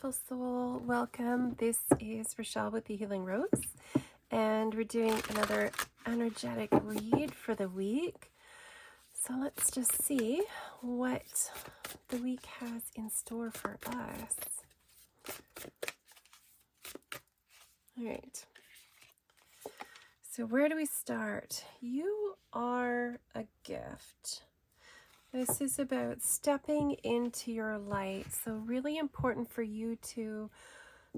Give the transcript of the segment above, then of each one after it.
beautiful soul. Welcome. This is Rochelle with the Healing Rose, and we're doing another energetic read for the week. So let's just see what the week has in store for us. All right. So where do we start? You are a gift. This is about stepping into your light. So really important for you to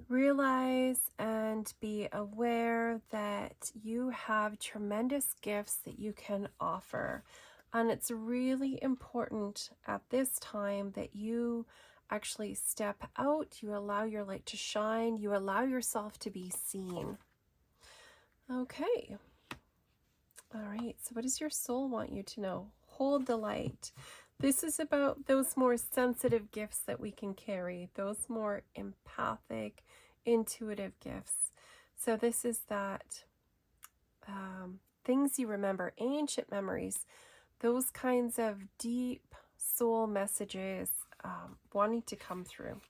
realize and be aware that you have tremendous gifts that you can offer. And it's really important at this time that you actually step out, you allow your light to shine, you allow yourself to be seen. Okay. All right. So what does your soul want you to know? Hold the light. This is about those more sensitive gifts that we can carry, those more empathic, intuitive gifts. So this is that things you remember, ancient memories, those kinds of deep soul messages wanting to come through.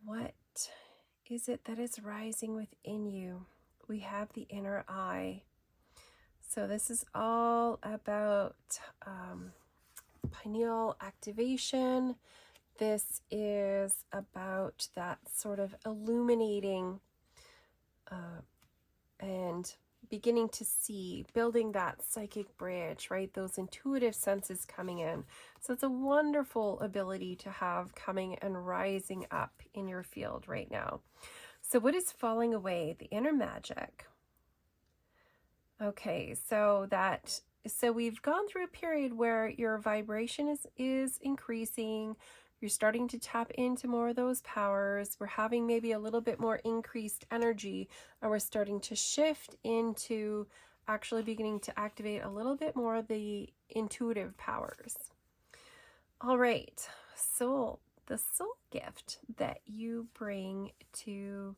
What is it that is rising within you? We have the inner eye. So this is all about pineal activation. This is about that sort of illuminating and beginning to see, building that psychic bridge, right? Those intuitive senses coming in. So it's a wonderful ability to have coming and rising up in your field right now. So what is falling away? The inner magic. Okay, so we've gone through a period where your vibration is increasing. You're starting to tap into more of those powers. We're having maybe a little bit more increased energy, and we're starting to shift into actually beginning to activate a little bit more of the intuitive powers. All right, soul, the soul gift that you bring to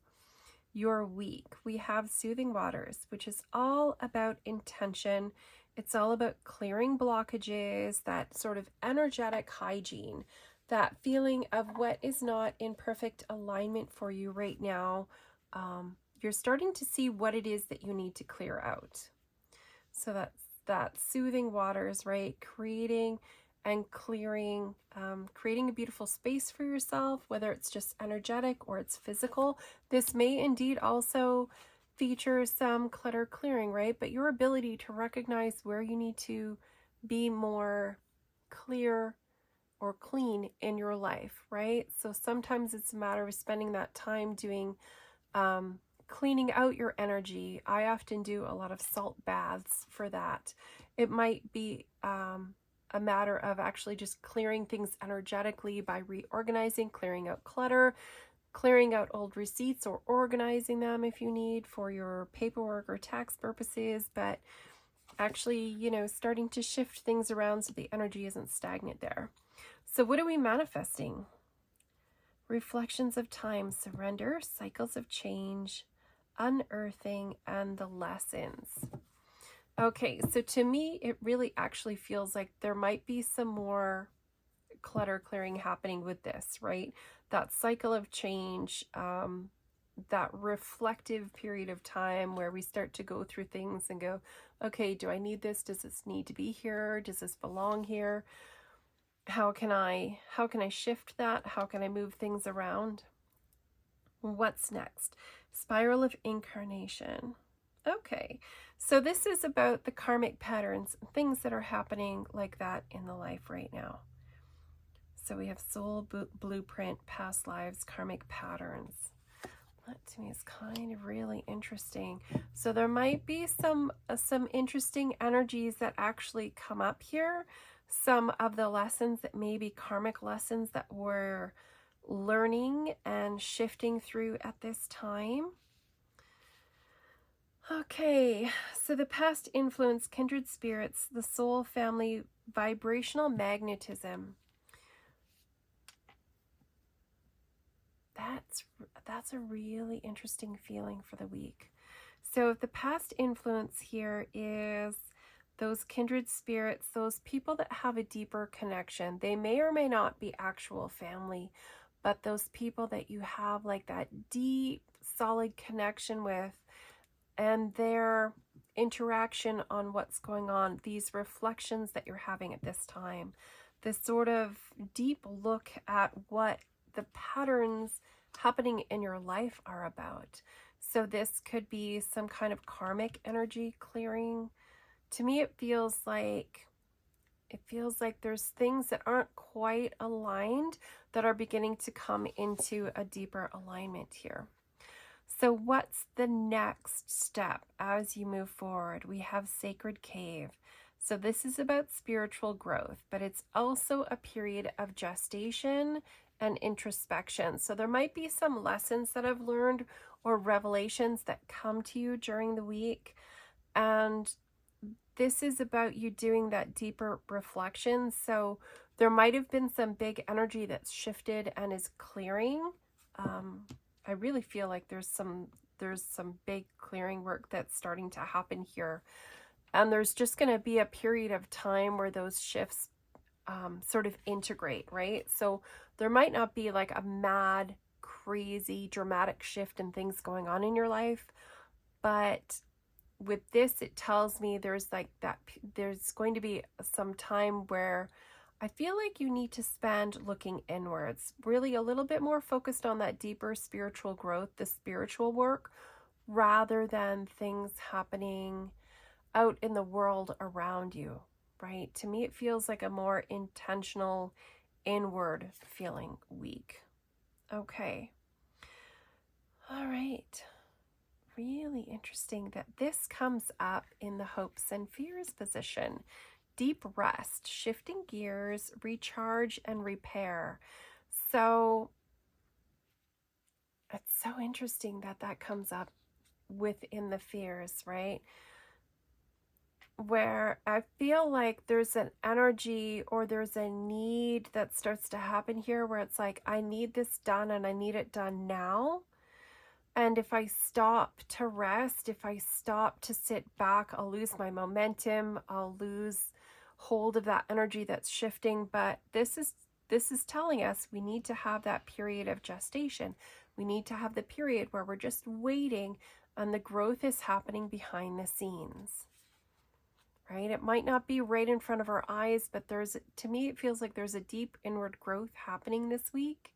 your week. We have Soothing Waters, which is all about intention. It's all about clearing blockages, that sort of energetic hygiene, that feeling of what is not in perfect alignment for you right now. You're starting to see what it is that you need to clear out. So that's that Soothing Waters, right? Creating and clearing, creating a beautiful space for yourself, whether it's just energetic or it's physical. This may indeed also feature some clutter clearing, right? But your ability to recognize where you need to be more clear or clean in your life, right? So sometimes it's a matter of spending that time doing cleaning out your energy. I often do a lot of salt baths for that. It might be a matter of actually just clearing things energetically by reorganizing, clearing out clutter, clearing out old receipts or organizing them if you need for your paperwork or tax purposes, but actually, starting to shift things around so the energy isn't stagnant there. So what are we manifesting? Reflections of time, surrender, cycles of change, unearthing, and the lessons. Okay, so to me, it really actually feels like there might be some more clutter clearing happening with this, right? That cycle of change, that reflective period of time where we start to go through things and go, okay, do I need this? Does this need to be here? Does this belong here? How can I shift that? How can I move things around? What's next? Spiral of incarnation. Okay, so this is about the karmic patterns, things that are happening like that in the life right now. So we have soul blueprint, past lives, karmic patterns. That to me is kind of really interesting. So there might be some interesting energies that actually come up here. Some of the lessons that may be karmic lessons that we're learning and shifting through at this time. Okay, so the past influence, kindred spirits, the soul family, vibrational magnetism. That's a really interesting feeling for the week. So if the past influence here is those kindred spirits, those people that have a deeper connection, they may or may not be actual family, but those people that you have like that deep, solid connection with, and their interaction on what's going on, these reflections that you're having at this time, this sort of deep look at what the patterns happening in your life are about. So this could be some kind of karmic energy clearing. To me, it feels like there's things that aren't quite aligned that are beginning to come into a deeper alignment here. So what's the next step as you move forward? We have Sacred Cave. So this is about spiritual growth, but it's also a period of gestation and introspection. So there might be some lessons that I've learned or revelations that come to you during the week. And this is about you doing that deeper reflection. So there might have been some big energy that's shifted and is clearing. I really feel like there's some big clearing work that's starting to happen here. And there's just going to be a period of time where those shifts sort of integrate, right? So there might not be like a mad, crazy, dramatic shift in things going on in your life, but with this, it tells me there's going to be some time where I feel like you need to spend looking inwards, really a little bit more focused on that deeper spiritual growth, the spiritual work, rather than things happening out in the world around you, right? To me, it feels like a more intentional, inward feeling week. Okay. All right. Really interesting that this comes up in the hopes and fears position. Deep rest, shifting gears, recharge, and repair. So it's so interesting that that comes up within the fears, right? Where I feel like there's an energy or there's a need that starts to happen here where it's like, I need this done and I need it done now. And if I stop to rest, if I stop to sit back, I'll lose my momentum. I'll lose hold of that energy that's shifting. But this is telling us we need to have that period of gestation. We need to have the period where we're just waiting and the growth is happening behind the scenes. Right? It might not be right in front of our eyes, but to me, it feels like there's a deep inward growth happening this week.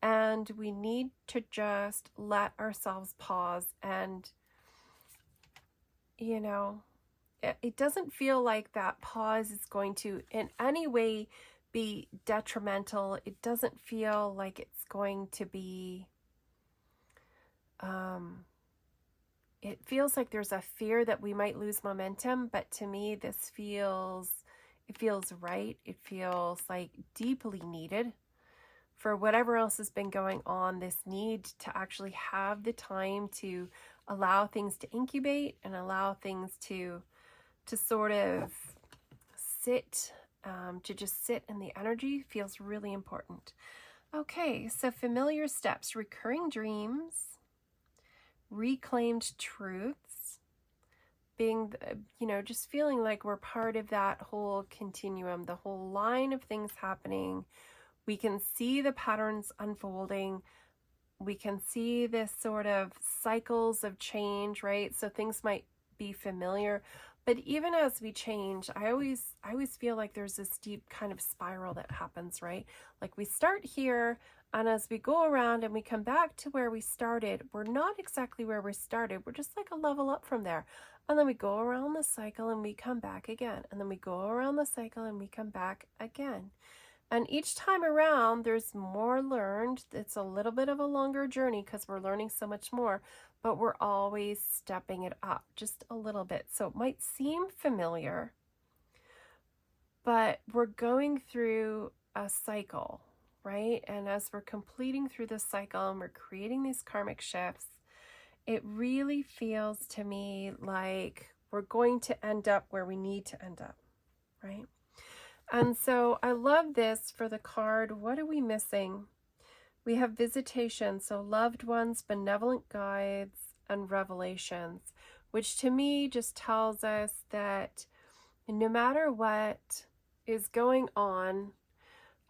And we need to just let ourselves pause. And, it doesn't feel like that pause is going to in any way be detrimental. It doesn't feel like it's going to be, it feels like there's a fear that we might lose momentum. But to me, it feels right. It feels like deeply needed. For whatever else has been going on, this need to actually have the time to allow things to incubate and allow things to sort of sit, to just sit in the energy feels really important. Okay, so familiar steps, recurring dreams, reclaimed truths, being, just feeling like we're part of that whole continuum, the whole line of things happening. We can see the patterns unfolding. We can see this sort of cycles of change, right? So things might be familiar, but even as we change, I always feel like there's this deep kind of spiral that happens, right? Like we start here, and as we go around and we come back to where we started, we're not exactly where we started. We're just like a level up from there. And then we go around the cycle and we come back again. And then we go around the cycle and we come back again. And each time around, there's more learned. It's a little bit of a longer journey because we're learning so much more, but we're always stepping it up just a little bit. So it might seem familiar, but we're going through a cycle, right? And as we're completing through this cycle and we're creating these karmic shifts, it really feels to me like we're going to end up where we need to end up, right? And so I love this for the card. What are we missing? We have visitation, so loved ones, benevolent guides, and revelations, which to me just tells us that no matter what is going on,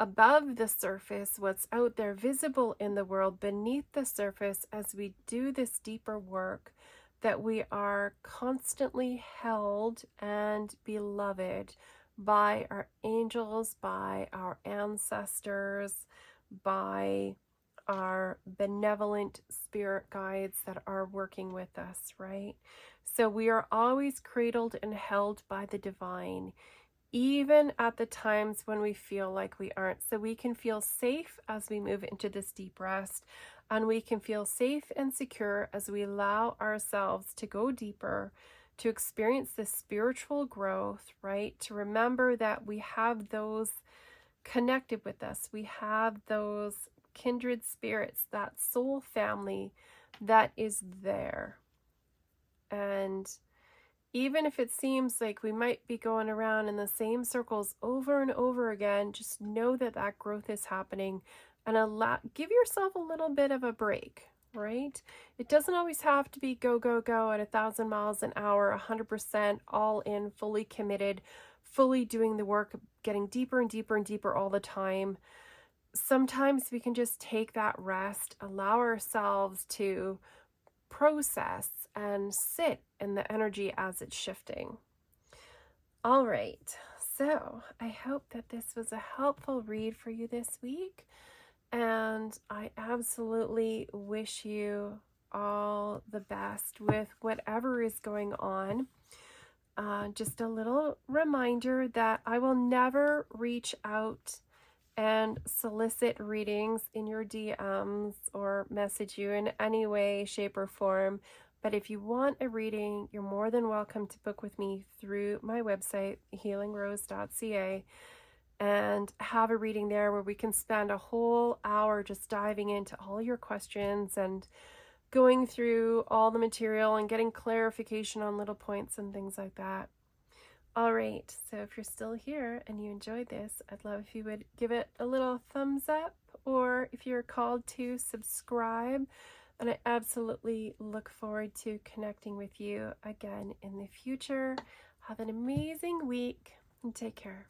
above the surface, what's out there visible in the world, beneath the surface, as we do this deeper work, that we are constantly held and beloved by our angels, by our ancestors, by our benevolent spirit guides that are working with us, right? So we are always cradled and held by the divine, even at the times when we feel like we aren't. So we can feel safe as we move into this deep rest, and we can feel safe and secure as we allow ourselves to go deeper, to experience this spiritual growth, right? To remember that we have those connected with us, we have those kindred spirits, that soul family that is there. And even if it seems like we might be going around in the same circles over and over again, just know that that growth is happening, and give yourself a little bit of a break, right? It doesn't always have to be go, go, go at 1,000 miles an hour, 100% all in, fully committed, fully doing the work, getting deeper and deeper and deeper all the time. Sometimes we can just take that rest, allow ourselves to process and sit in the energy as it's shifting. All right, so I hope that this was a helpful read for you this week, and I absolutely wish you all the best with whatever is going on. Just a little reminder that I will never reach out and solicit readings in your DMs or message you in any way, shape, or form. But if you want a reading, you're more than welcome to book with me through my website, healingrose.ca, and have a reading there where we can spend a whole hour just diving into all your questions and going through all the material and getting clarification on little points and things like that. All right, so if you're still here and you enjoyed this, I'd love if you would give it a little thumbs up, or if you're called to subscribe. And I absolutely look forward to connecting with you again in the future. Have an amazing week and take care.